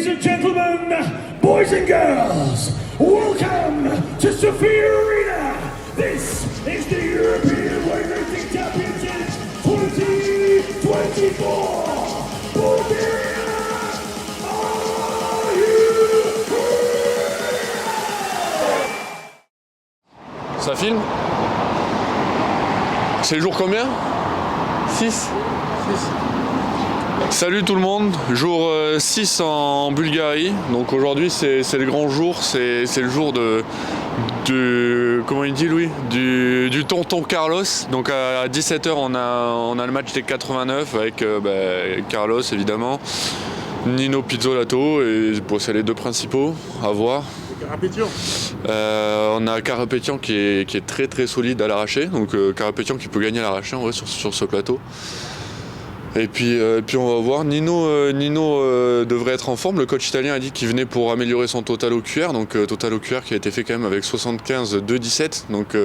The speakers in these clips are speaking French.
Ladies and gentlemen, boys and girls, welcome to Sophia Arena. This is the European Weightlifting Championship 2024. Bulgaria, are you ready? Ça filme? C'est le jour combien? 6. Salut tout le monde, jour 6 en Bulgarie. Donc aujourd'hui c'est le grand jour, c'est le jour de comment il dit Louis, du tonton Carlos. Donc à 17h on a le match des 89 avec Carlos évidemment, Nino Pizzolato, et bon, c'est les deux principaux à voir. On a Karapétian qui est très très solide à l'arraché, donc Karapétian qui peut gagner à l'arraché en vrai sur ce plateau. Et puis on va voir, Nino devrait être en forme. Le coach italien a dit qu'il venait pour améliorer son total OQR, donc total OQR qui a été fait quand même avec 75,217. Donc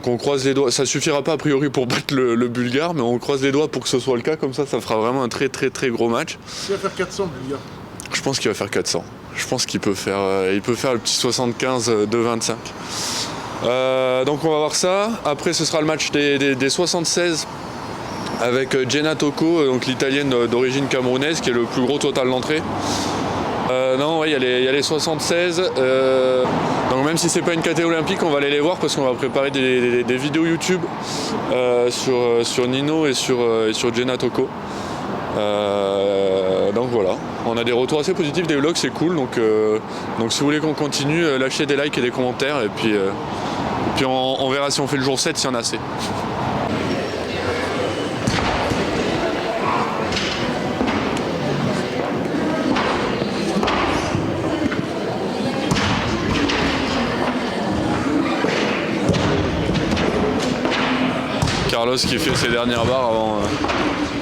on croise les doigts, ça suffira pas a priori pour battre le Bulgare, mais on croise les doigts pour que ce soit le cas, comme ça fera vraiment un très très très gros match. Il va faire 400 le Bulgare. Je pense qu'il va faire 400. Je pense qu'il peut faire le petit 75,225. Donc on va voir ça. Après ce sera le match des 76 avec Jenna Tocco, donc l'italienne d'origine camerounaise, qui est le plus gros total d'entrée. Il y a les 76. Donc même si c'est pas une catégorie olympique, on va aller les voir parce qu'on va préparer des vidéos YouTube sur Nino et sur Jenna Tocco. Donc voilà, on a des retours assez positifs des vlogs, c'est cool. Donc si vous voulez qu'on continue, lâchez des likes et des commentaires, et puis on verra si on fait le jour 7, s'il y en a assez. Carlos qui fait ses dernières barres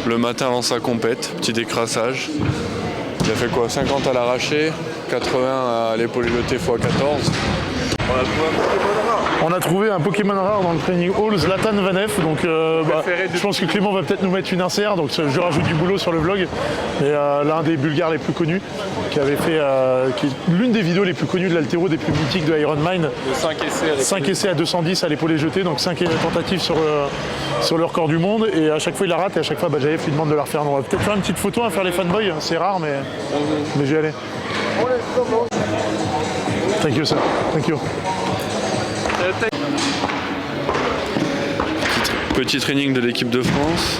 le matin avant sa compète, petit décrassage. Il a fait quoi, 50 à l'arraché, 80 à l'épaule jetée x 14. On a trouvé un Pokémon rare dans le training hall, Zlatan Vanev, donc je pense que Clément va peut-être nous mettre une insert, donc je rajoute du boulot sur le vlog. Et l'un des Bulgares les plus connus, qui avait fait qui est l'une des vidéos les plus connues de l'haltéro, des plus mythiques de Iron Mine. 5 essais à 210 à l'épaule jetée, donc 5 tentatives sur le record du monde, et à chaque fois il la rate, et à chaque fois Badjaev lui demande de la refaire. Donc on va peut-être faire une petite photo, faire les fanboys, c'est rare, mais je vais y aller. Thank you, sir. Thank you. Petit training de l'équipe de France.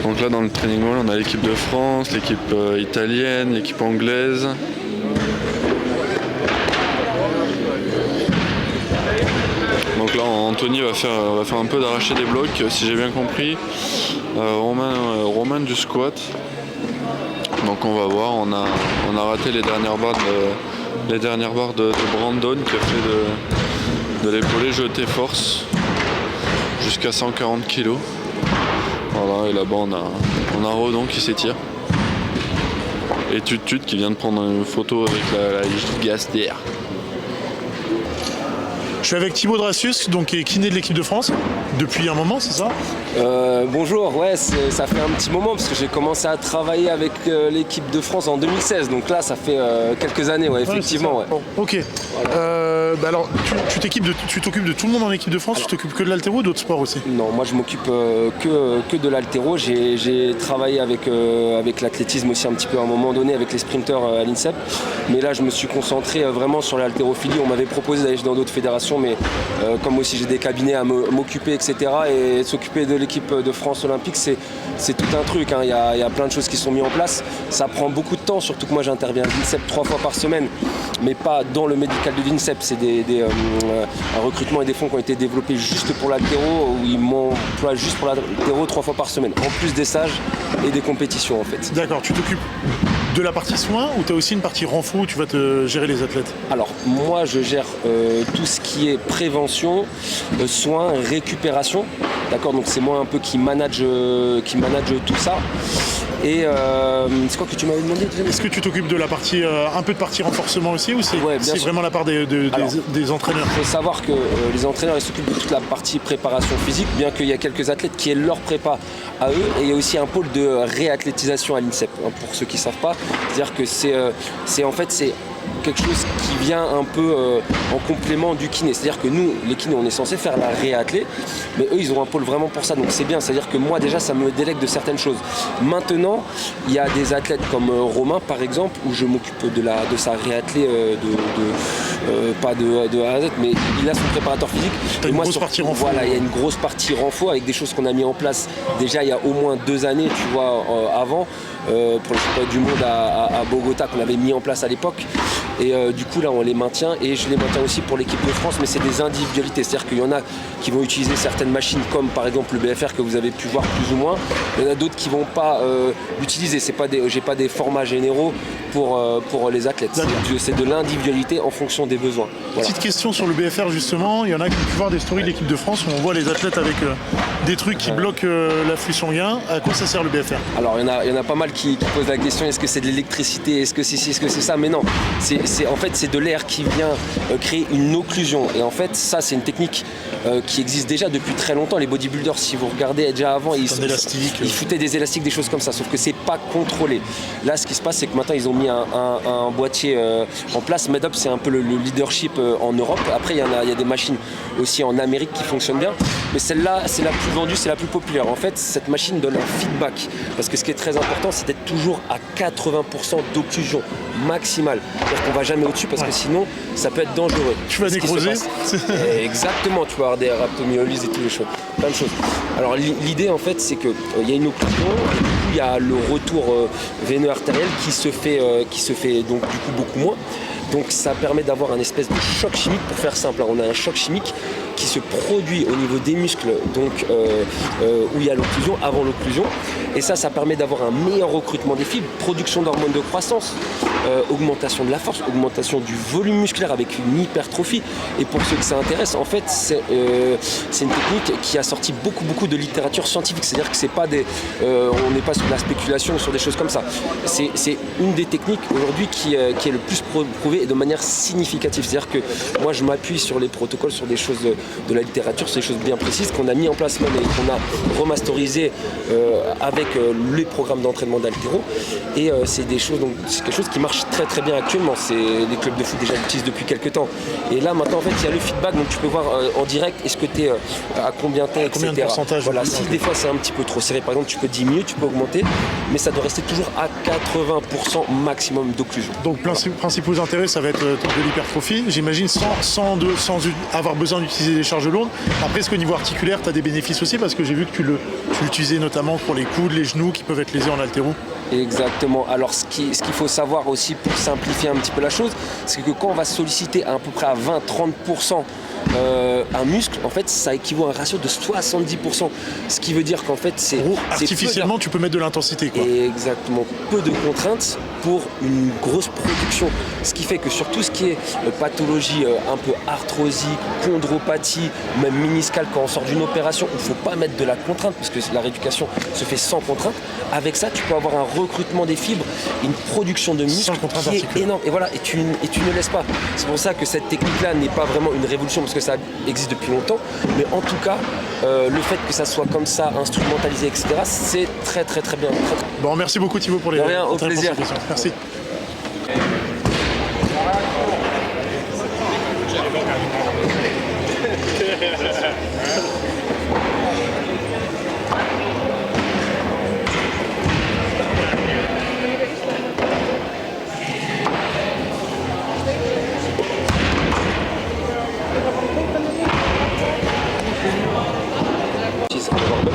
Donc là dans le training hall on a l'équipe de France, l'équipe italienne, l'équipe anglaise. Donc là Anthony va faire un peu d'arracher des blocs, si j'ai bien compris. Romain du squat. Donc on va voir, on a raté les dernières barres de Brandon, qui a fait de l'épaulé jeté force jusqu'à 140 kg. Voilà, et là-bas on a Rodon qui s'étire. Et Tut qui vient de prendre une photo avec la gigas DR. Je suis avec Thibaut Dracius, donc qui est kiné de l'équipe de France depuis un moment, c'est ça? Bonjour, ouais, ça fait un petit moment parce que j'ai commencé à travailler avec l'équipe de France en 2016, donc là ça fait quelques années, ouais, effectivement. Ouais. Ok. Voilà. Alors, tu t'occupes de tout le monde dans l'équipe de France? Tu t'occupes que de l'haltéro ou d'autres sports aussi? Non, moi je m'occupe que de l'haltéro. J'ai travaillé avec l'athlétisme aussi un petit peu à un moment donné, avec les sprinteurs à l'INSEP, mais là je me suis concentré vraiment sur l'haltérophilie. On m'avait proposé d'aller dans d'autres fédérations, mais comme aussi j'ai des cabinets à m'occuper, etc., et s'occuper de l'équipe de France olympique, c'est tout un truc, hein. Il y a plein de choses qui sont mises en place. Ça prend beaucoup de temps, surtout que moi j'interviens à l'INSEP 3 fois par semaine, mais pas dans le médical de l'INSEP. C'est un recrutement et des fonds qui ont été développés juste pour l'haltéro, où ils m'emploient juste pour l'haltéro 3 fois par semaine, en plus des stages et des compétitions en fait. D'accord, tu t'occupes de la partie soins ou tu as aussi une partie renfort où tu vas te gérer les athlètes? Alors moi je gère tout ce qui est prévention, soins, récupération. D'accord, donc c'est moi un peu qui manage tout ça. Et c'est quoi que tu m'avais demandé? Est-ce que tu t'occupes de la partie, un peu de partie renforcement aussi, ou c'est vraiment la part des entraîneurs? Il faut savoir que les entraîneurs ils s'occupent de toute la partie préparation physique, bien qu'il y a quelques athlètes qui aient leur prépa à eux, et il y a aussi un pôle de réathlétisation à l'INSEP, hein, pour ceux qui ne savent pas. C'est-à-dire que c'est quelque chose qui vient un peu en complément du kiné. C'est-à-dire que nous, les kinés, on est censé faire la réathlée, mais eux, ils ont un pôle vraiment pour ça. Donc c'est bien. C'est-à-dire que moi, déjà, ça me délègue de certaines choses. Maintenant, il y a des athlètes comme Romain, par exemple, où je m'occupe de sa réathlée, pas de A à Z, mais il a son préparateur physique. T'as une grosse partie renfort. Voilà, il y a une grosse partie renfort avec des choses qu'on a mis en place déjà il y a au moins 2 années, tu vois, avant, pour le championnat du monde à Bogota qu'on avait mis en place à l'époque. Et du coup là on les maintient, et je les maintiens aussi pour l'équipe de France, mais c'est des individualités, c'est-à-dire qu'il y en a qui vont utiliser certaines machines comme par exemple le BFR que vous avez pu voir plus ou moins, il y en a d'autres qui vont pas l'utiliser, j'ai pas des formats généraux pour les athlètes, c'est de l'individualité en fonction des besoins. Voilà. Petite question sur le BFR justement, il y en a qui ont pu voir des stories de l'équipe de France où on voit les athlètes avec des trucs qui bloquent l'afflux sanguin. À quoi ça sert le BFR? Alors il y en a pas mal qui posent la question, est-ce que c'est de l'électricité, est-ce que c'est ci, est-ce que c'est ça, mais non, en fait c'est de l'air qui vient créer une occlusion, et en fait ça c'est une technique qui existe déjà depuis très longtemps. Les bodybuilders, si vous regardez déjà avant, ils foutaient des élastiques, des choses comme ça, sauf que c'est pas contrôlé. Là ce qui se passe c'est que maintenant ils ont mis un boîtier en place. Medup c'est un peu le leadership en Europe. Après il y a des machines aussi en Amérique qui fonctionnent bien, mais celle-là c'est la plus vendue, c'est la plus populaire. En fait cette machine donne un feedback, parce que ce qui est très important c'est d'être toujours à 80% d'occlusion maximale. C'est-à-dire qu'on va jamais au-dessus, parce que sinon ça peut être dangereux. Tu vas nécroser. Exactement, tu vas avoir des rhabdomyolyses et tout, plein de choses. Alors l'idée en fait c'est qu'il y a une occlusion, et du coup il y a le retour veineux artériel qui se fait donc du coup beaucoup moins. Donc ça permet d'avoir un espèce de choc chimique, pour faire simple. On a un choc chimique qui se produit au niveau des muscles, donc où il y a l'occlusion, avant l'occlusion. Et ça permet d'avoir un meilleur recrutement des fibres, production d'hormones de croissance, augmentation de la force, augmentation du volume musculaire avec une hypertrophie. Et pour ceux que ça intéresse, en fait, c'est une technique qui a sorti beaucoup de littérature scientifique. C'est-à-dire que c'est pas on n'est pas sur la spéculation, sur des choses comme ça. C'est une des techniques aujourd'hui qui est le plus prouvée et de manière significative. C'est-à-dire que moi, je m'appuie sur les protocoles, sur des choses de la littérature, sur des choses bien précises qu'on a mis en place même et qu'on a remasterisé avec les programmes d'entraînement d'haltéro. Et c'est quelque chose qui marche très bien actuellement. Les clubs de foot déjà l'utilisent depuis quelques temps. Et là maintenant en fait il y a le feedback, donc tu peux voir en direct est-ce que tu es à combien t'es, etc. Combien de pourcentage? Voilà, si des fois c'est un petit peu trop serré, par exemple tu peux diminuer, tu peux augmenter, mais ça doit rester toujours à 80% maximum d'occlusion. Donc principaux intérêts ça va être de l'hypertrophie, j'imagine, sans avoir besoin d'utiliser des charges lourdes. Après est-ce qu'au niveau articulaire tu as des bénéfices aussi, parce que j'ai vu que tu l'utilisais notamment pour les coudes, les genoux qui peuvent être lésés en haltéro? Exactement. Alors ce qu'il faut savoir aussi pour simplifier un petit peu la chose, c'est que quand on va solliciter à peu près à 20-30% un muscle, en fait ça équivaut à un ratio de 70%. Ce qui veut dire qu'en fait c'est artificiellement tu peux mettre de l'intensité, quoi. Exactement, peu de contraintes pour une grosse production. Ce qui fait que sur tout ce qui est pathologie un peu arthrosique, chondropathie, même méniscale, quand on sort d'une opération, il ne faut pas mettre de la contrainte, parce que la rééducation se fait sans contrainte. Avec ça tu peux avoir un recrutement des fibres, une production de muscles qui est énorme. Et voilà, et tu ne laisses pas. C'est pour ça que cette technique-là n'est pas vraiment une révolution, parce que ça existe depuis longtemps, mais en tout cas le fait que ça soit comme ça, instrumentalisé, etc., c'est très bien. Bon, merci beaucoup Thibaut pour les rien, au plaisir. Merci.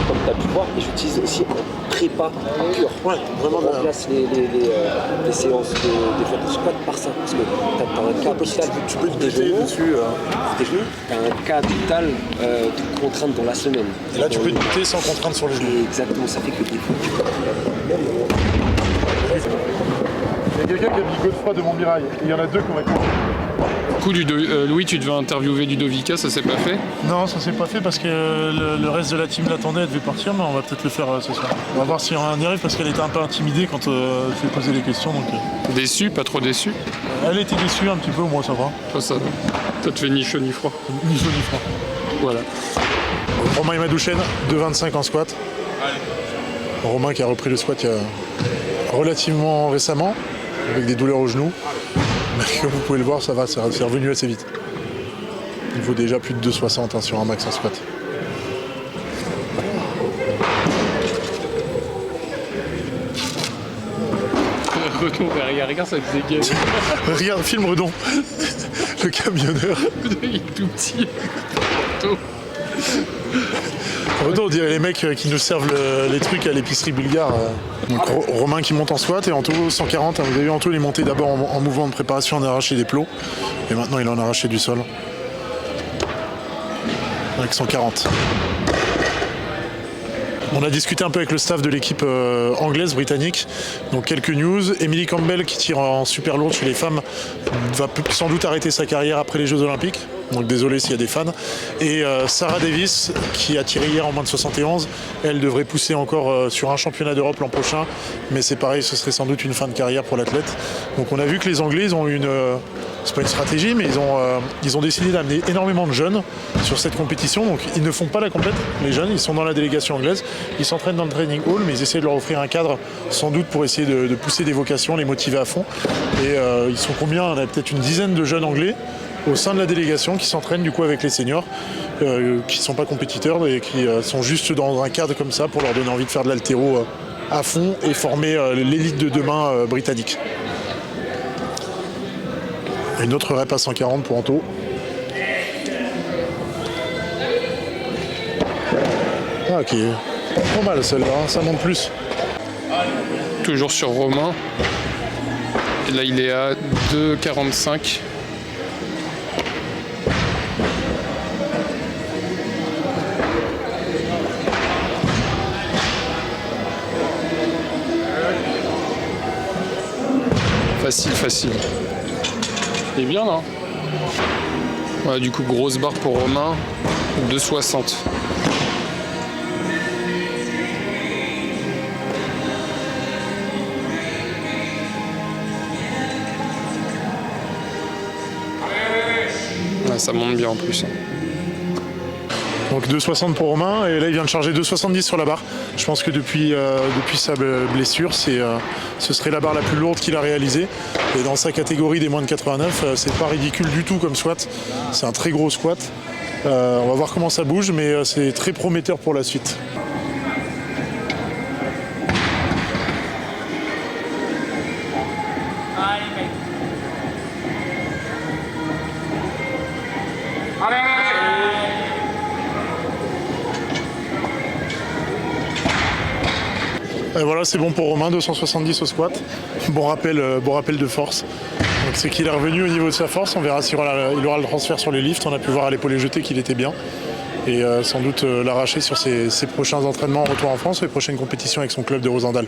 Comme tu as pu voir, et j'utilise aussi un prépa pur. Ouais, vraiment. On remplace les séances des fois de squat par ça, parce que tu as un capital. Tu peux te déjeuner dessus. Tu as un capital de contraintes dans la semaine. Et là, tu peux te buter sans contrainte sur le genou. Exactement, ça fait que des fois tu peux. Il y a quelqu'un qui a mis Godefroy de Montmirail. Il y en a deux qui ont été. Du coup, Louis, tu devais interviewer Ludovica, ça s'est pas fait? Non, ça s'est pas fait parce que le reste de la team l'attendait, elle devait partir, mais on va peut-être le faire ce soir. On va voir si on y arrive parce qu'elle était un peu intimidée quand elle s'est posé les questions. Donc, Déçu, pas trop déçu? elle était déçue un petit peu, moi ça va. Toi, ça te fait ni chaud ni froid. Ni chaud ni froid. Voilà. Romain Imadouchen, 2,25 en squat. Romain qui a repris le squat il y a relativement récemment, avec des douleurs au genou. Mais comme vous pouvez le voir, ça va, c'est revenu assez vite. Il vaut déjà plus de 2,60 sur un max en squat. Redon, regarde, ça te dégaine. Regarde, film Redon, le camionneur. Il est tout petit. Redon, on dirait les mecs qui nous servent les trucs à l'épicerie bulgare. Donc, Romain qui monte en squat et Anto 140. Vous avez vu Anto, il est monté d'abord en mouvement de préparation, on a arraché des plots. Et maintenant, il en a arraché du sol. Avec 140. On a discuté un peu avec le staff de l'équipe anglaise, britannique. Donc quelques news. Emily Campbell qui tire en super lourde chez les femmes va sans doute arrêter sa carrière après les Jeux Olympiques. Donc désolé s'il y a des fans. Et Sarah Davis qui a tiré hier en moins de 71. Elle devrait pousser encore sur un championnat d'Europe l'an prochain. Mais c'est pareil, ce serait sans doute une fin de carrière pour l'athlète. Donc on a vu que les Anglais ils ont une... c'est pas une stratégie, mais ils ont décidé d'amener énormément de jeunes sur cette compétition. Donc ils ne font pas la compète, les jeunes, ils sont dans la délégation anglaise, ils s'entraînent dans le training hall, mais ils essaient de leur offrir un cadre, sans doute pour essayer de pousser des vocations, les motiver à fond. Et ils sont combien? On a peut-être une dizaine de jeunes anglais au sein de la délégation qui s'entraînent du coup avec les seniors, qui ne sont pas compétiteurs et qui sont juste dans un cadre comme ça pour leur donner envie de faire de l'haltéro à fond et former l'élite de demain britannique. Une autre rep à 140 pour Anto. Ah, ok. Pas mal celle-là, hein, ça monte plus. Toujours sur Romain. Et là, il est à 2,45. Facile, facile. C'est bien là. Ouais, du coup, grosse barre pour Romain, 2,60. Ouais, ça monte bien en plus. Donc 2,60 pour Romain, et là il vient de charger 2,70 sur la barre. Je pense que depuis sa blessure, ce serait la barre la plus lourde qu'il a réalisée. Et dans sa catégorie des moins de 89, c'est pas ridicule du tout comme squat. C'est un très gros squat. On va voir comment ça bouge, mais c'est très prometteur pour la suite. Et voilà, c'est bon pour Romain, 270 au squat. Bon rappel de force. Donc c'est qu'il est revenu au niveau de sa force. On verra s'il aura le transfert sur les lifts. On a pu voir à l'épaule jeté qu'il était bien. Et sans doute l'arracher sur ses prochains entraînements en retour en France et les prochaines compétitions avec son club de Rosendal.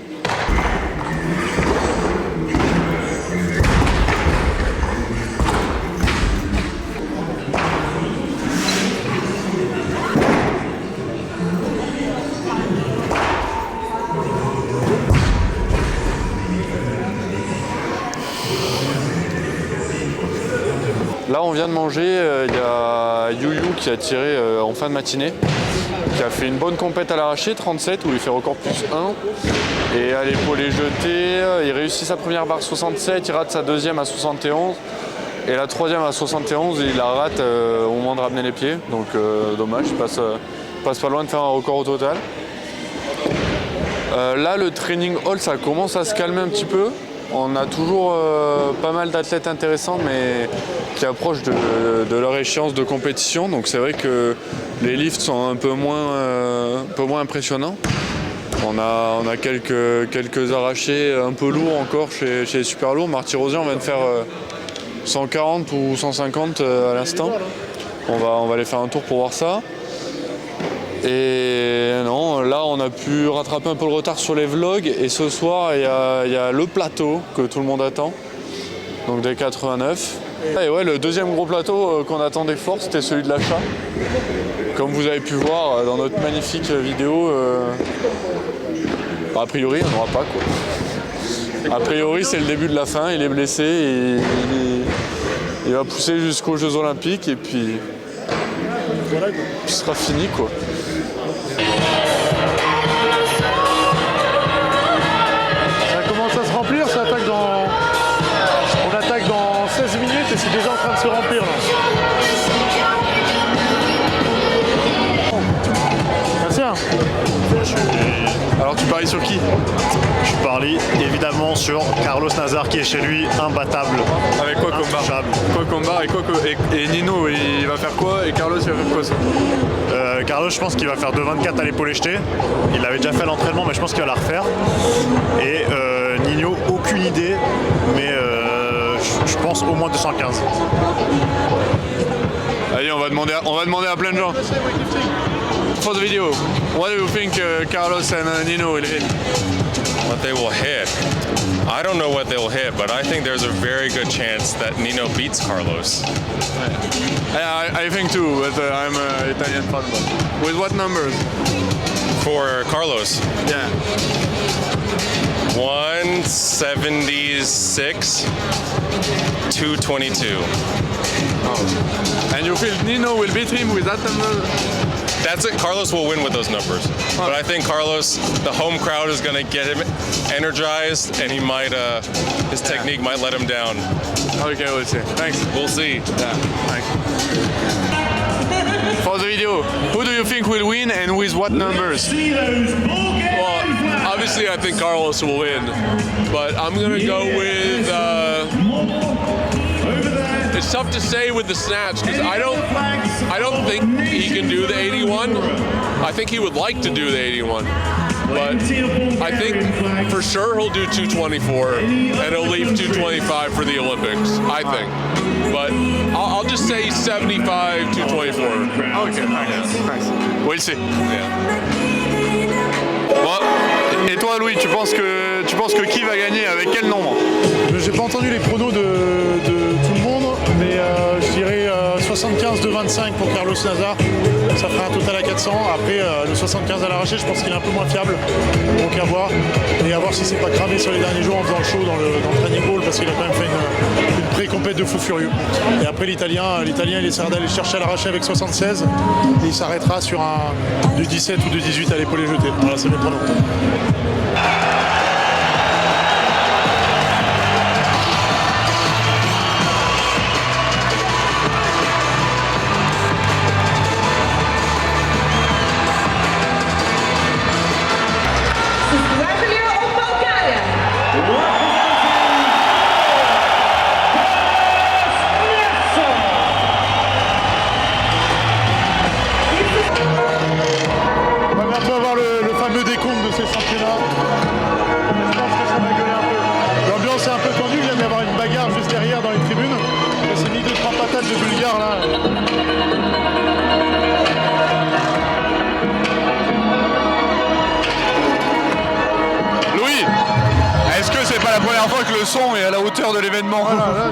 Là on vient de manger, il y a You qui a tiré en fin de matinée, qui a fait une bonne compète à l'arraché, 37 où il fait record plus 1. Et à l'épaulé jeté, il réussit sa première barre 67, il rate sa deuxième à 71. Et la troisième à 71, il la rate au moment de ramener les pieds. Donc dommage, il passe pas loin de faire un record au total. Là le training hall ça commence à se calmer un petit peu. On a toujours pas mal d'athlètes intéressants mais qui approchent de leur échéance de compétition. Donc c'est vrai que les lifts sont un peu moins impressionnants. On a quelques arrachés un peu lourds encore chez les super lourds. Marty Rosier, on vient de faire 140 ou 150 à l'instant. On va aller faire un tour pour voir ça. Et non, là on a pu rattraper un peu le retard sur les vlogs et ce soir il y a le plateau que tout le monde attend, donc des 89. Et ouais, le deuxième gros plateau qu'on attendait fort, c'était celui de l'achat. Comme vous avez pu voir dans notre magnifique vidéo, a priori, on n'aura pas quoi. A priori, c'est le début de la fin. Il est blessé et il va pousser jusqu'aux Jeux Olympiques et puis ce sera fini quoi. Ça commence à se remplir, on attaque dans 16 minutes et c'est déjà en train de se remplir là. Tiens. Alors tu paries sur qui? Je parie évidemment sur Carlos Nazar qui est chez lui imbattable. Avec quoi comme barre? Quoi comme barre et Nino il va faire quoi et Carlos il va faire quoi ça? Carlos je pense qu'il va faire 2,24 à l'épaule jetée. Il avait déjà fait l'entraînement mais je pense qu'il va la refaire. Et Nino aucune idée mais je pense au moins 215. Allez on va demander à plein de gens. For the video, what do you think Carlos and Nino will hit? What they will hit. I don't know what they will hit, but I think there's a very good chance that Nino beats Carlos. I think too, but I'm an Italian fan. With what numbers? For Carlos, Yeah. 176, 222. And you feel Nino will beat him with that number? That's it. Carlos will win with those numbers. But I think Carlos, the home crowd is going to get him energized, and he might, his technique might let him down. Okay, we'll see. Thanks. We'll see. Yeah, thanks. For the video, who do you think will win and with what numbers? Well, obviously I think Carlos will win, but I'm going to go with... it's tough to say with the snatch because I don't think he can do the 81. I think he would like to do the 81. But I think for sure he'll do 224 and he'll leave 225 for the Olympics, I think. But I'll just say 75, 224. Okay, thanks. We'll see. Yeah. Bon, et toi Louis, tu penses que qui va gagner avec quel nombre? J'ai pas entendu les pronos de tout le monde, mais je dirais 75 de 25 pour Carlos Nazar. Ça ferait un total à 400. Après, le 75 à l'arraché, je pense qu'il est un peu moins fiable. Donc à voir. Et à voir si c'est pas cramé sur les derniers jours en faisant le show dans le training hall, parce qu'il a quand même fait une pré-compète de fou furieux. Et après l'Italien, il essaiera d'aller chercher à l'arraché avec 76. Et il s'arrêtera sur un de 17 ou de 18 à l'épaule jetée. Voilà, c'est mes pronos. On va bientôt avoir le fameux décompte de ces championnats. Je pense que ça va gueuler un peu. L'ambiance est un peu tendue, il vient d'y avoir une bagarre juste derrière dans les tribunes. On s'est mis 2-3 patates de Bulgares là. Louis, est-ce que c'est pas la première fois que le son est à la hauteur de l'événement? Voilà, là,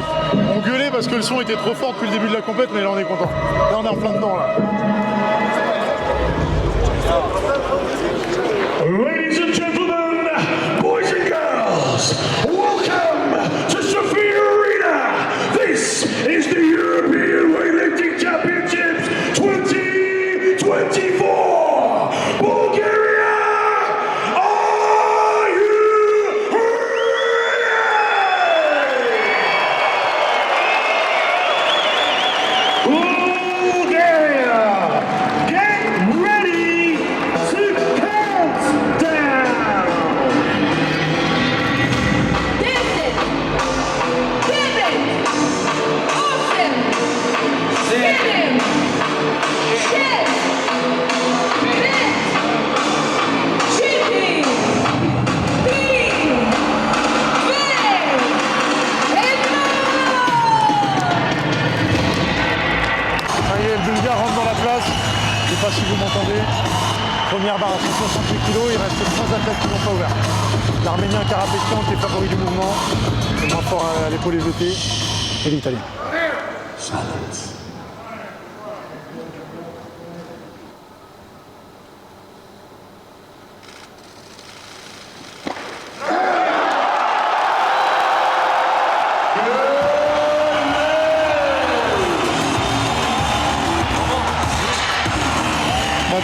on gueulait parce que le son était trop fort depuis le début de la compète, mais là on est content. Là on est en plein dedans là. Ladies and gentlemen, boys and girls, welcome to Sophia Arena. This is the European Weightlifting Championships 2024. Bulgaria, are you ready? Bulgaria, get ready to count down. Dancing, giving, awesome, spinning, chest, bent, cheating, beam, bang, and Ça y est, le Bulgare rentre dans la place. Je sais pas si vous m'entendez. Première barre à 168 kg, il reste 3 athlètes qui n'ont pas ouvert. L'Arménien Karapetian qui est favori du mouvement, le moins fort à l'épaule jetée, et l'Italien. Silence.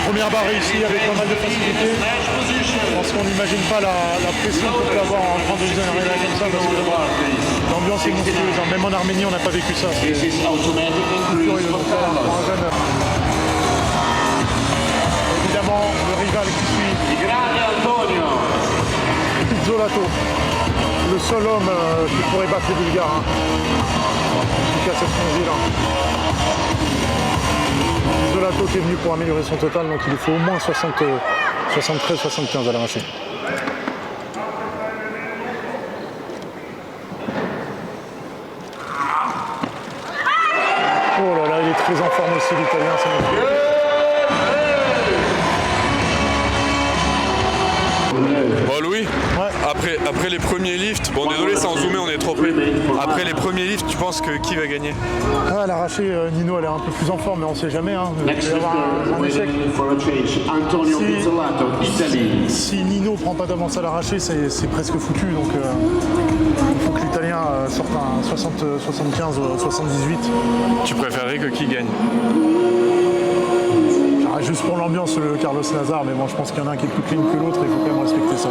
Première barre réussie avec pas mal de facilité. Je pense qu'on n'imagine pas la pression qu'on peut avoir en train de viser un arena comme ça, parce que l'ambiance est monstrueuse. Hein. Même en Arménie, on n'a pas vécu ça. C'est furieux. Évidemment, le rival qui suit, Pizzolato, le seul homme qui pourrait battre les Bulgares. Hein. En tout cas, c'est ce qu'on dit là. Pizzolato qui est venu pour améliorer son total, donc il lui faut au moins 73-75 à l'arraché. Oh là là, il est très en forme aussi l'Italien, c'est magnifique. Bon Louis, après les premiers lifts, bon désolé sans zoomer on est trop près, après les premiers lifts tu penses que qui va gagner? À l'arraché, Nino a l'air un peu plus en forme, mais on ne sait jamais, hein. Il va y avoir un échec. Si Nino ne prend pas d'avance à l'arraché, c'est presque foutu, donc il faut que l'Italien sorte un 75 ou 78. Tu préférerais que qui gagne? Juste pour l'ambiance, le Carlos Nazar, mais moi je pense qu'il y en a un qui est plus clean que l'autre, il faut quand même respecter ça.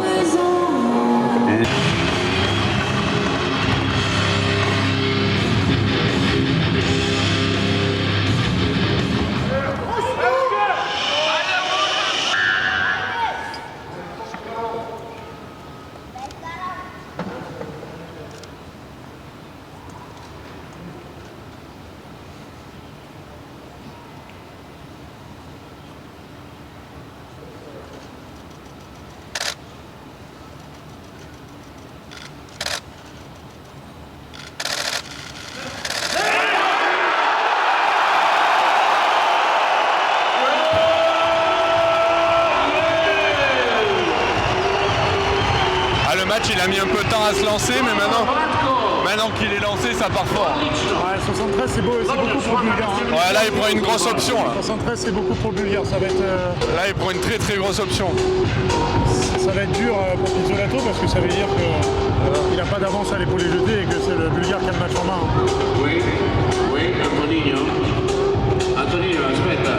Le match il a mis un peu de temps à se lancer, mais maintenant qu'il est lancé, ça part fort. Ouais, 73 c'est beau, c'est beaucoup pour le Bulgare. Hein. Ouais, là il prend une grosse option. Là. 73 c'est beaucoup pour le Bulgare, ça va être... Là il prend une très très grosse option. Ça va être dur pour Pizzolato parce que ça veut dire qu'il n'a pas d'avance à l'épaule jetée et que c'est le Bulgare qui a le match en main. Hein. Oui, Antonino. Antonino, aspetta.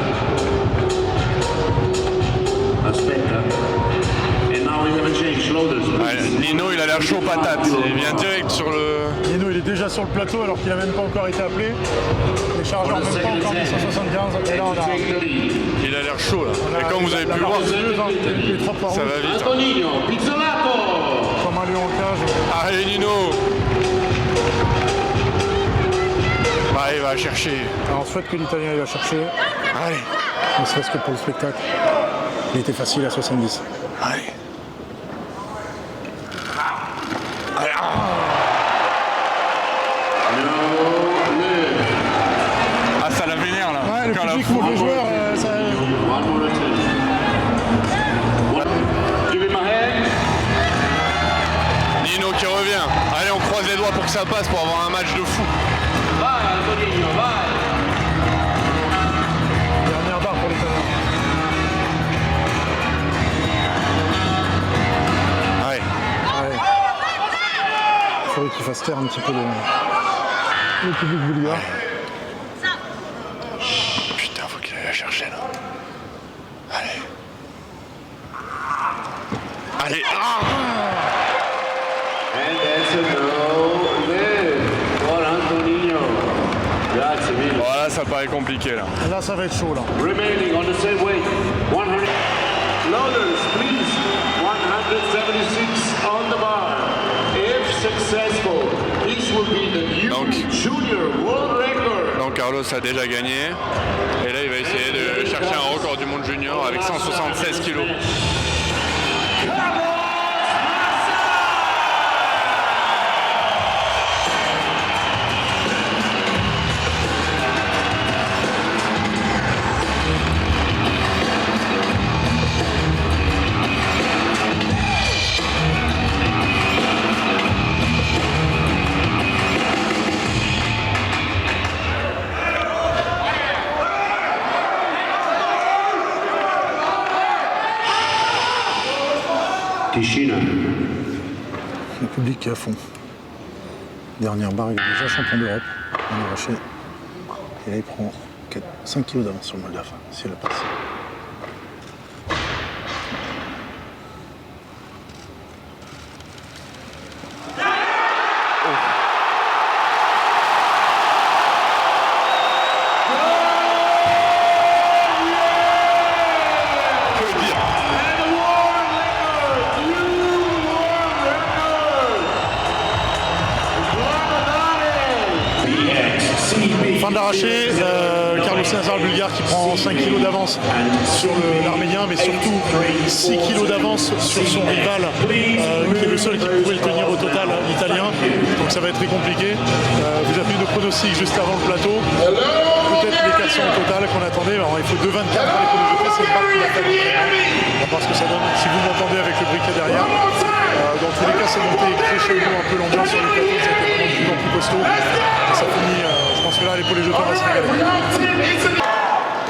Ouais, Nino il a l'air chaud patate, il vient direct sur le... Nino il est déjà sur le plateau alors qu'il n'a même pas encore été appelé. Les chargeurs n'ont même pas encore mis 175 et là on a... Il a l'air chaud là, et comme vous avez pu le voir, ça va vite. Antonino, Pizzolato. Comme un lion en cage. Allez Nino. Bah il va chercher. Alors on souhaite que l'Italien il va chercher. Allez. Ne serait-ce que pour le spectacle. Il était facile à 70. Allez. Allez. Ah ça la vénère là. Ouais, le public pour les joueurs, ça... Nino qui revient. Allez on croise les doigts pour que ça passe pour avoir un match de fou. Dernière barre pour l'Italien. Ouais. Il faudrait qu'il fasse taire un petit peu le public bulgare. Putain, faut qu'il aille la chercher là. Allez. Allez. Ah And that's a no-win for Antonino. Grazie mille. Voilà, ça paraît compliqué là. Là, ça va être chaud là. Remaining on the same weight, 100. Loaders, please. 176 on the bar. If successful, this will be the new junior world record. Donc Carlos a déjà gagné. Et là, il va essayer de chercher un record du monde junior avec 176 kilos. Ticina. Le public qui est à fond. Dernière barre, il est déjà champion d'Europe. On a arraché. Et là, il prend 5 kg d'avance sur le Moldave, si elle passe. Fin d'arraché, Carlos Nazar, le Bulgare, qui prend 5 kg d'avance sur l'Arménien, mais surtout 6 kg d'avance sur son rival, qui est le seul qui pouvait le tenir au total, l'Italien. Donc ça va être très compliqué. Vous avez eu de pronostics juste avant le plateau. Peut-être les 400 au total qu'on attendait. Alors, il faut 2,24 pour les polémiques, c'est le bar qui l'a fait. On va voir ce que ça donne, si vous m'entendez avec le briquet derrière. Dans tous les cas, c'est monté crescendo un peu l'ambiance sur le plateau, c'était vraiment de plus en plus costaud. Et ça finit, je pense que là, les jetons vont se régaler.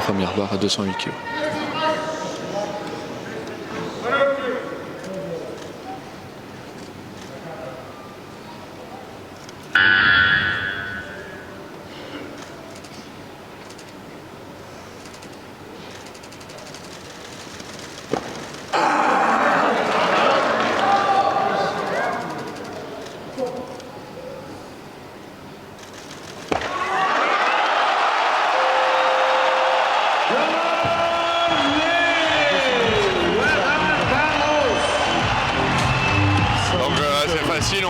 Première barre à 208 kg.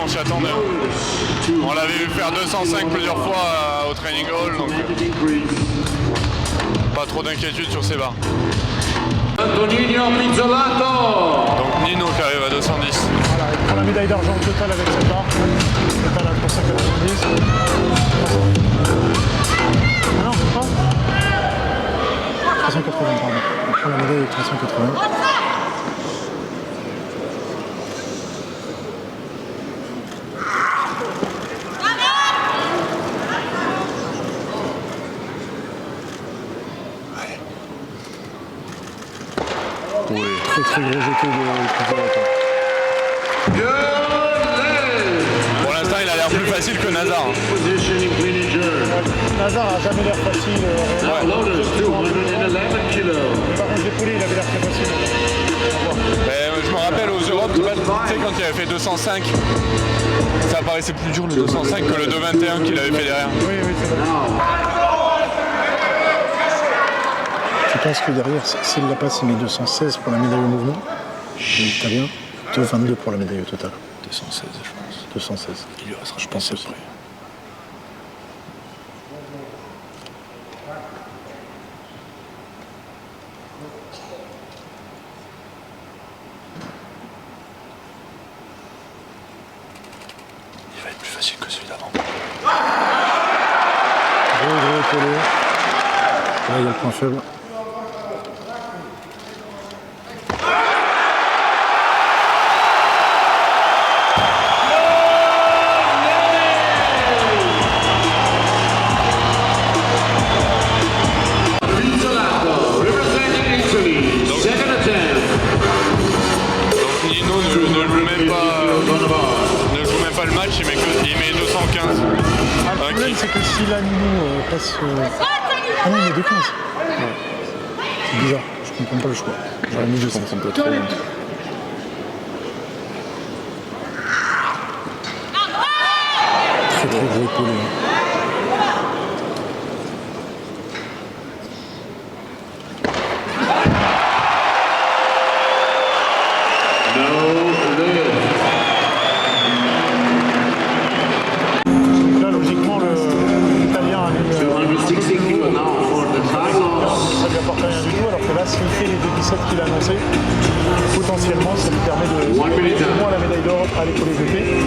On s'y attendait. On l'avait vu faire 205 plusieurs fois au training hall, donc pas trop d'inquiétude sur ces barres. Antonino Pizzolato. Donc Nino qui arrive à 210. Voilà, il prend la médaille d'argent au total avec cette barre. Total à 390. Ah non, pas 380, pardon. Il prend la médaille avec 380. Très gros jeté de Pizzolato. Pour l'instant, il a l'air plus facile que Nazar. Nazar a jamais l'air facile. Now Lotus 211 kg. Par contre, l'épaulé, il avait l'air très facile. Mais je me rappelle aux Europes, tu sais, quand il avait fait 205, ça paraissait plus dur le 205 que le 221 qu'il avait fait derrière. Oui, c'est vrai. Je pense que derrière, s'il la passe, il met 216 pour la médaille au mouvement. L'Italien, 222 pour la médaille au total. 216, je pense. 216. Il lui restera, je pense, aussi. Il va être plus facile que celui d'avant. Gros épaulé. Là, il y a le point faible. Le problème, c'est que si là Nino passe. Ah non, il met 2,15. Ouais. C'est bizarre, je comprends pas le choix. J'aurais mis 200. Je comprends pas trop. Très gros épaulé. Là, logiquement, l'Italien a mis. Ça lui apporte rien du tout, alors que là, s'il fait les 2,17 qu'il a annoncé, potentiellement, ça lui permet de au moins la médaille d'or à l'épaulé VP.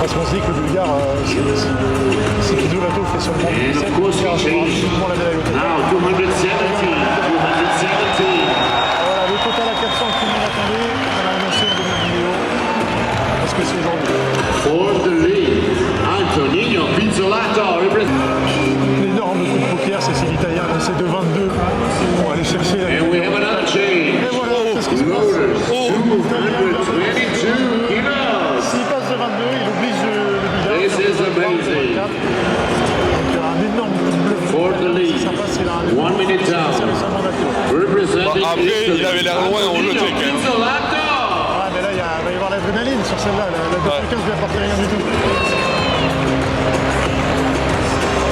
Parce qu'on se dit que le Bulgare, si Pizzolato fait seulement 17, il aura rapidement la médaille au total. Voilà, le total à 400 que tout le monde attendait, on a annoncé en début de vidéo. Est-ce que c'est aujourd'hui? For the lead, Antonino Pizzolato. L'énorme coup de paupière, c'est l'Italien a annoncé de 22 pour aller chercher la And we have another change. Et voilà, c'est ce qui se passe. is amazing. Un énorme double For the lead, sympa, c'est là. 1 minute down. Representing Après, il avait l'air loin en jeté quand même. Pizzolato. Ouais, mais là, il va y avoir l'adrénaline sur celle-là. La 215 lui apporte rien du tout.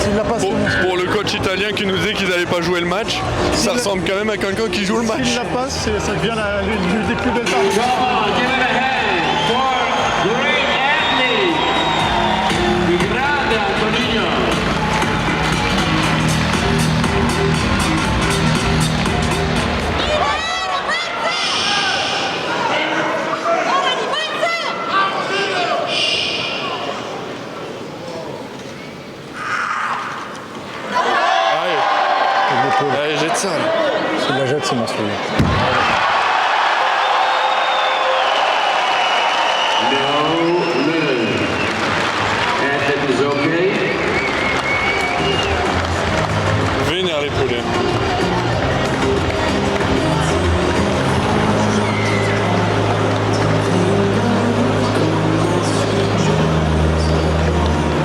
S'il la passe, Pour le coach italien qui nous disait qu'ils n'allaient pas jouer le match, ça ressemble quand même à quelqu'un qui joue le match. s'il la passe, ça devient l'une des plus belles parties. Come on, give it a hand for great Anthony. Grande Antonino. Allez, jette ça. Là. S'il la jette, c'est monstrueux. No limit. Anthony is okay. Vénère les poulets.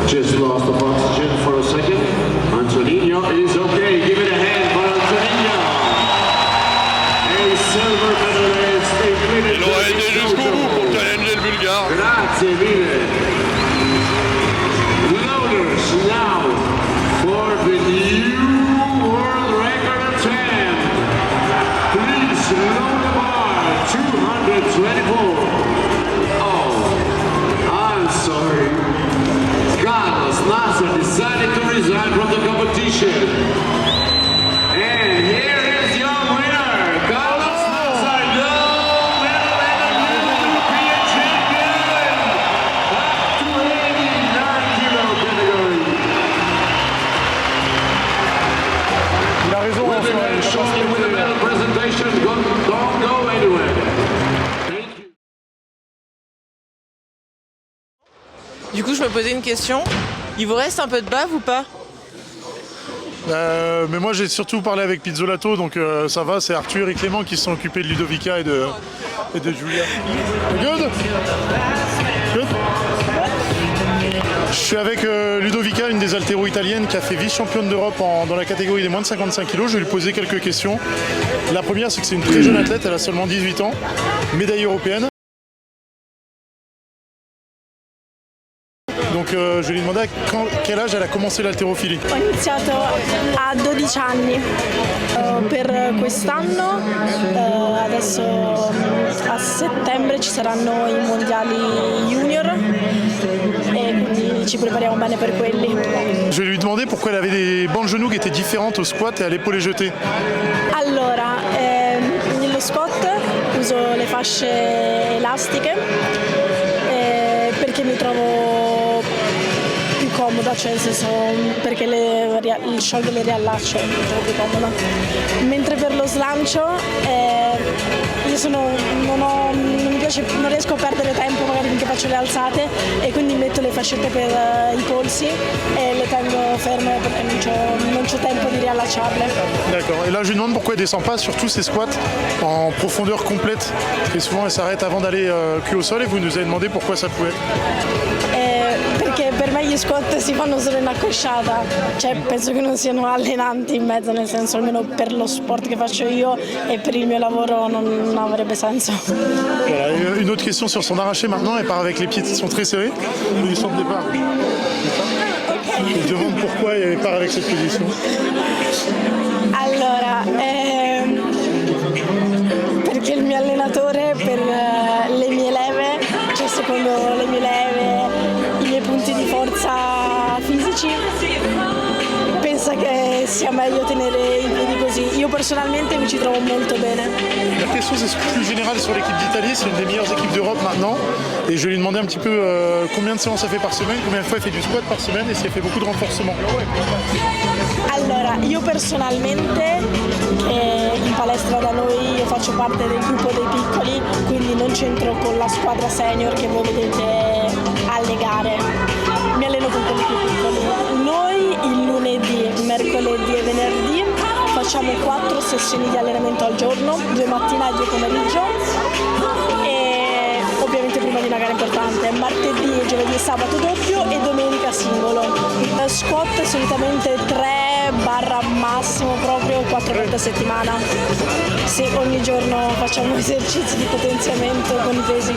Just lost of oxygen for a second. Antonino is okay. Give it a hand for Antonino. A silver medalist. Il aura été jusqu'au bout pour challenger le Bulgare. Grazie mille. Loaders now for the new world record attempt. Please load the bar. 224. Oh, I'm sorry. Carlos Nasser decided to resign from the competition. And here is your winner, Carlos Nasser, gold medal and European champion, up to 89 kilo category. Il a raison. We'll be very shortly with the medal presentation. Don't go anywhere. Thank you. Du coup, je me posais une question. Il vous reste un peu de bave ou pas? Mais moi, j'ai surtout parlé avec Pizzolato, donc ça va. C'est Arthur et Clément qui se sont occupés de Ludovica et de Julia. Good. Good. Je suis avec Ludovica, une des haltéros italiennes qui a fait vice-championne d'Europe dans la catégorie des moins de 55 kg. Je vais lui poser quelques questions. La première, c'est que c'est une très jeune athlète, elle a seulement 18 ans, médaille européenne. Donc je vais lui demander à quel âge elle a commencé l'haltérophilie. Ho iniziato a 12 anni per quest'anno, adesso a settembre ci saranno i mondiali junior e quindi ci prepariamo bene per quelli. Je vais lui demander pourquoi elle avait des bancs de genoux qui étaient différentes au squat et à l'épaulé jeté. Allora, nello squat uso le fasce elastiche perché mi trovo più comoda, cioè nel senso perché sciolgo le riallaccio, mi trovo più comoda. Mentre per lo slancio io non mi piace, non riesco a perdere tempo magari finché faccio le alzate e quindi metto le fascette per i polsi e le tengo ferme perché non c'ho tempo di riallacciarle. D'accord. Et là, je lui demande pourquoi elle descend pas sur tous ses squats en profondeur complète. Et souvent, elle s'arrête avant d'aller cul au sol et vous nous avez demandé pourquoi ça pouvait être. Perché per me gli squat si fanno solo in accosciata, cioè penso che non siano allenanti in mezzo, nel senso almeno per lo sport che faccio io et pour il mio lavoro non avrebbe senso. Voilà. Une autre question sur son arraché maintenant, elle part avec les pieds qui sont très serrés. Position de départ. Je demande pourquoi elle part avec cette position. Allora, perché il mio allenatore per le mie leve, cioè secondo le mie leve, i miei punti di forza fisici, pensa che sia meglio tenere i piedi così. Io personalmente mi ci trovo molto bene. La question c'est plus générale sur l'équipe d'Italie, c'est une des meilleures équipes d'Europe maintenant. Et je vais lui demander un petit peu combien de séances elle fait par semaine, combien de fois elle fait du squat par semaine et si elle fait beaucoup de renforcement. Allora, io personalmente in palestra da noi io faccio parte del gruppo dei piccoli, quindi non c'entro con la squadra senior che voi vedete alle gare. Mi alleno con quelli più piccoli. Noi il lunedì, mercoledì e venerdì facciamo 4 sessioni di allenamento al giorno, 2 mattina e 2 pomeriggio. E ovviamente prima di una gara importante, martedì, giovedì e sabato doppio e domenica squat solitamente 3 barra massimo proprio 4 volte a settimana. Sì, ogni giorno facciamo esercizi di potenziamento con i pesi.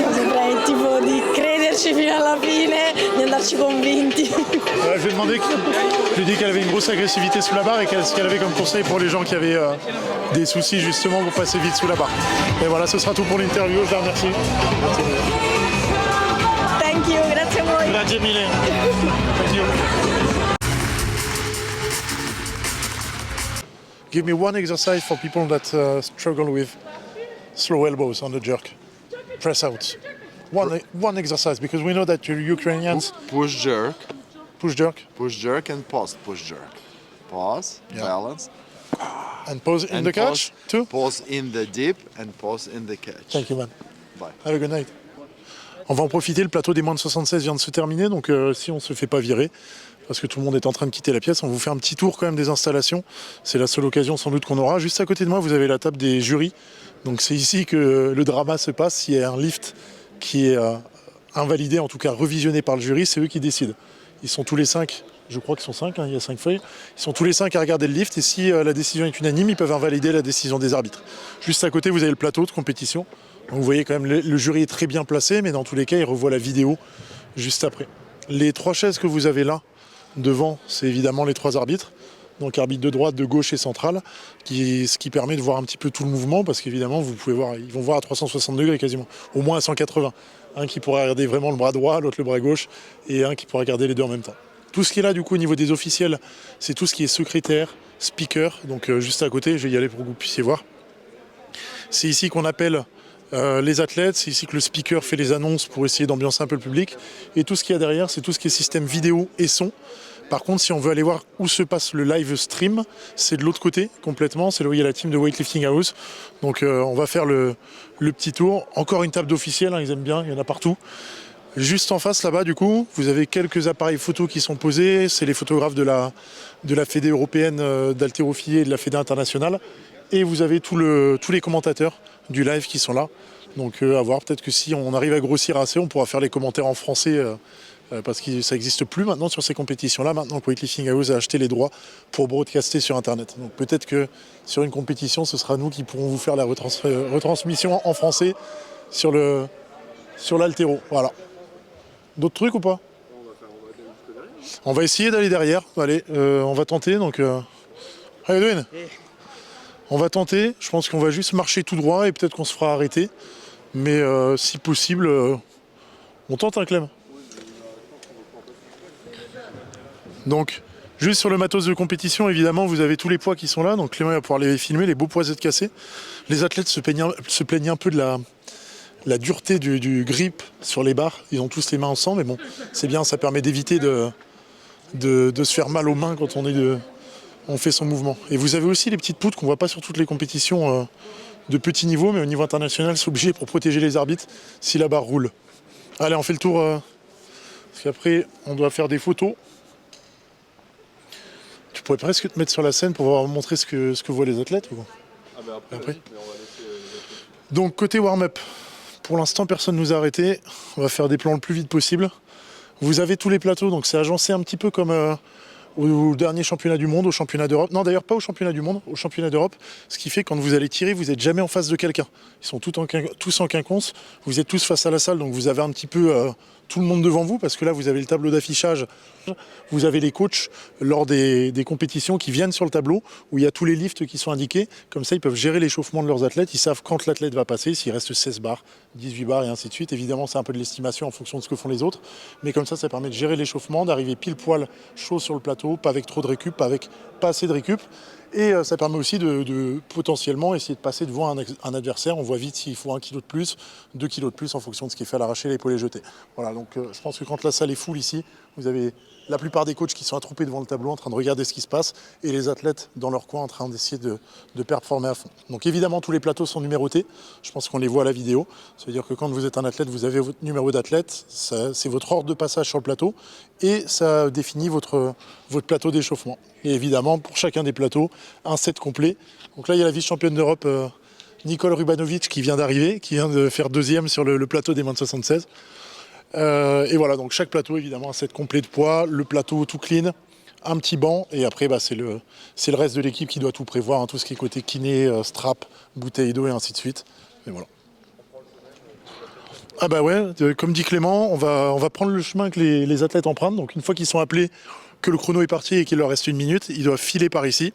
Dovrei tipo di crederci fino alla fine, di andarci convinti. Je lui ai demandé, je lui ai dit qu'elle avait une grosse agressivité sous la barre et ce qu'elle avait comme conseil pour les gens qui avaient des soucis justement pour passer vite sous la barre. Et voilà, ce sera tout pour l'interview, je la remercie. Thank you, grazie a voi. Grazie mille. Thank you. Give me one exercise for people that struggle with slow elbows on the jerk. Press out. One exercise, because we know that you're Ukrainians. Push jerk. Push jerk. Push jerk and pause push jerk. Pause, balance. And pause in the catch too? Pause in the dip and pause in the catch. Thank you, man. Bye. Have a good night. On va en profiter, le plateau des moins de 76 vient de se terminer, donc si on ne se fait pas virer, parce que tout le monde est en train de quitter la pièce, on vous fait un petit tour quand même des installations. C'est la seule occasion sans doute qu'on aura. Juste à côté de moi, vous avez la table des jurys. Donc c'est ici que le drama se passe. Il y a un lift qui est invalidé, en tout cas revisionné par le jury, c'est eux qui décident. Ils sont tous les 5, je crois qu'ils sont 5, il y a 5 feuilles. Ils sont tous les 5 à regarder le lift et si la décision est unanime, ils peuvent invalider la décision des arbitres. Juste à côté, vous avez le plateau de compétition. Donc vous voyez quand même, le jury est très bien placé, mais dans tous les cas, il revoit la vidéo juste après. Les 3 chaises que vous avez là, devant, c'est évidemment les 3 arbitres. Donc arbitre de droite, de gauche et centrale, ce qui permet de voir un petit peu tout le mouvement, parce qu'évidemment, vous pouvez voir, ils vont voir à 360 degrés quasiment, au moins à 180. Un qui pourra regarder vraiment le bras droit, l'autre le bras gauche, et un qui pourra regarder les deux en même temps. Tout ce qui est là, du coup, au niveau des officiels, c'est tout ce qui est secrétaire, speaker, donc juste à côté, je vais y aller pour que vous puissiez voir. C'est ici qu'on appelle les athlètes, c'est ici que le speaker fait les annonces pour essayer d'ambiancer un peu le public, et tout ce qu'il y a derrière, c'est tout ce qui est système vidéo et son. Par contre, si on veut aller voir où se passe le live stream, c'est de l'autre côté complètement. C'est là où il y a la team de Weightlifting House. Donc on va faire le petit tour. Encore une table d'officiels, hein, ils aiment bien, il y en a partout. Juste en face là-bas, du coup, vous avez quelques appareils photos qui sont posés. C'est les photographes de la Fédé européenne d'haltérophilie et de la Fédé internationale. Et vous avez tous les commentateurs du live qui sont là. Donc à voir, peut-être que si on arrive à grossir assez, on pourra faire les commentaires en français. Parce que ça n'existe plus maintenant sur ces compétitions-là, maintenant que Weightlifting House a acheté les droits pour broadcaster sur Internet. Donc peut-être que sur une compétition, ce sera nous qui pourrons vous faire la retransmission en français sur l'haltéro. Voilà. D'autres trucs ou pas? On va essayer d'aller derrière. Allez, on va tenter. Donc, how you doing? On va tenter. Je pense qu'on va juste marcher tout droit et peut-être qu'on se fera arrêter. Mais si possible, on tente un Clem. Donc, juste sur le matos de compétition, évidemment, vous avez tous les poids qui sont là. Donc, Clément va pouvoir les filmer, les beaux poids Z cassés. Les athlètes se plaignent un peu de la dureté du grip sur les barres. Ils ont tous les mains ensemble, mais bon, c'est bien, ça permet d'éviter de se faire mal aux mains quand on fait son mouvement. Et vous avez aussi les petites poutres qu'on ne voit pas sur toutes les compétitions de petit niveau, mais au niveau international, c'est obligé pour protéger les arbitres si la barre roule. Allez, on fait le tour, parce qu'après, on doit faire des photos. Tu pourrais presque te mettre sur la scène pour montrer ce que voient les athlètes ou... Ah ben après. Mais on va laisser Donc côté warm-up, pour l'instant personne ne nous a arrêtés. On va faire des plans le plus vite possible. Vous avez tous les plateaux, donc c'est agencé un petit peu comme au dernier championnat du monde, au championnat d'Europe. Non d'ailleurs pas au championnat du monde, au championnat d'Europe. Ce qui fait que quand vous allez tirer, vous n'êtes jamais en face de quelqu'un. Ils sont tous en quinconce, vous êtes tous face à la salle, donc vous avez un petit peu tout le monde devant vous, parce que là vous avez le tableau d'affichage, vous avez les coachs lors des compétitions qui viennent sur le tableau, où il y a tous les lifts qui sont indiqués, comme ça ils peuvent gérer l'échauffement de leurs athlètes, ils savent quand l'athlète va passer, s'il reste 16 barres, 18 barres et ainsi de suite. Évidemment c'est un peu de l'estimation en fonction de ce que font les autres, mais comme ça permet de gérer l'échauffement, d'arriver pile poil chaud sur le plateau, pas avec trop de récup, pas assez de récup. Et ça permet aussi de potentiellement essayer de passer devant un adversaire. On voit vite s'il faut 1 kg de plus, 2 kg de plus en fonction de ce qui fait à l'arraché, l'épaulé jeté. Voilà, donc je pense que quand la salle est full ici, vous avez la plupart des coachs qui sont attroupés devant le tableau en train de regarder ce qui se passe et les athlètes dans leur coin en train d'essayer de performer à fond. Donc évidemment, tous les plateaux sont numérotés. Je pense qu'on les voit à la vidéo. Ça veut dire que quand vous êtes un athlète, vous avez votre numéro d'athlète, c'est votre ordre de passage sur le plateau et ça définit votre plateau d'échauffement. Et évidemment, pour chacun des plateaux, un set complet. Donc là, il y a la vice-championne d'Europe, Nicole Rubanovic, qui vient d'arriver, qui vient de faire 2e sur le plateau des moins de 76. Et voilà, donc chaque plateau évidemment a set complet de poids, le plateau tout clean, un petit banc, et après c'est le reste de l'équipe qui doit tout prévoir, hein, tout ce qui est côté kiné, strap, bouteille d'eau et ainsi de suite. Et voilà. Ah bah ouais, comme dit Clément, on va prendre le chemin que les athlètes empruntent. Donc une fois qu'ils sont appelés, que le chrono est parti et qu'il leur reste 1 minute, ils doivent filer par ici.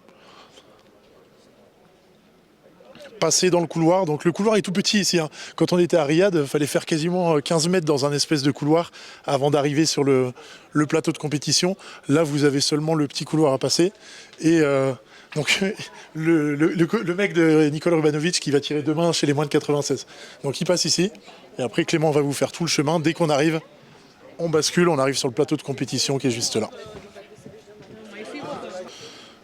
Passer dans le couloir. Donc le couloir est tout petit ici, hein. Quand on était à Riyad, il fallait faire quasiment 15 mètres dans un espèce de couloir avant d'arriver sur le plateau de compétition. Là, vous avez seulement le petit couloir à passer. Et donc le mec de Nicole Rubanovic qui va tirer demain chez les moins de 96. Donc il passe ici. Et après, Clément va vous faire tout le chemin. Dès qu'on arrive, on bascule, on arrive sur le plateau de compétition qui est juste là.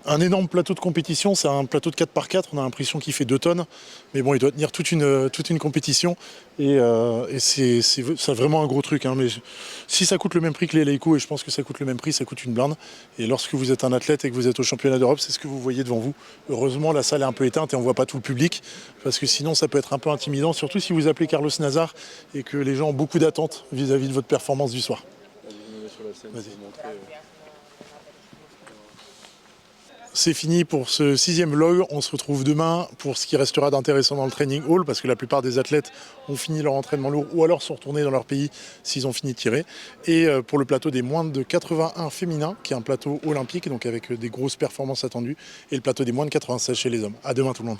Un énorme plateau de compétition, c'est un plateau de 4x4, on a l'impression qu'il fait 2 tonnes, mais bon, il doit tenir toute une compétition, et c'est vraiment un gros truc, hein. Mais si ça coûte le même prix que les Leico, et je pense que ça coûte le même prix, ça coûte une blinde, et lorsque vous êtes un athlète et que vous êtes au championnat d'Europe, c'est ce que vous voyez devant vous. Heureusement, la salle est un peu éteinte et on voit pas tout le public, parce que sinon ça peut être un peu intimidant, surtout si vous appelez Carlos Nazar et que les gens ont beaucoup d'attentes vis-à-vis de votre performance du soir. Vas-y. C'est fini pour ce 6e vlog. On se retrouve demain pour ce qui restera d'intéressant dans le training hall, parce que la plupart des athlètes ont fini leur entraînement lourd ou alors sont retournés dans leur pays s'ils ont fini de tirer. Et pour le plateau des moins de 81 féminins, qui est un plateau olympique, donc avec des grosses performances attendues, et le plateau des moins de 96 chez les hommes. À demain tout le monde.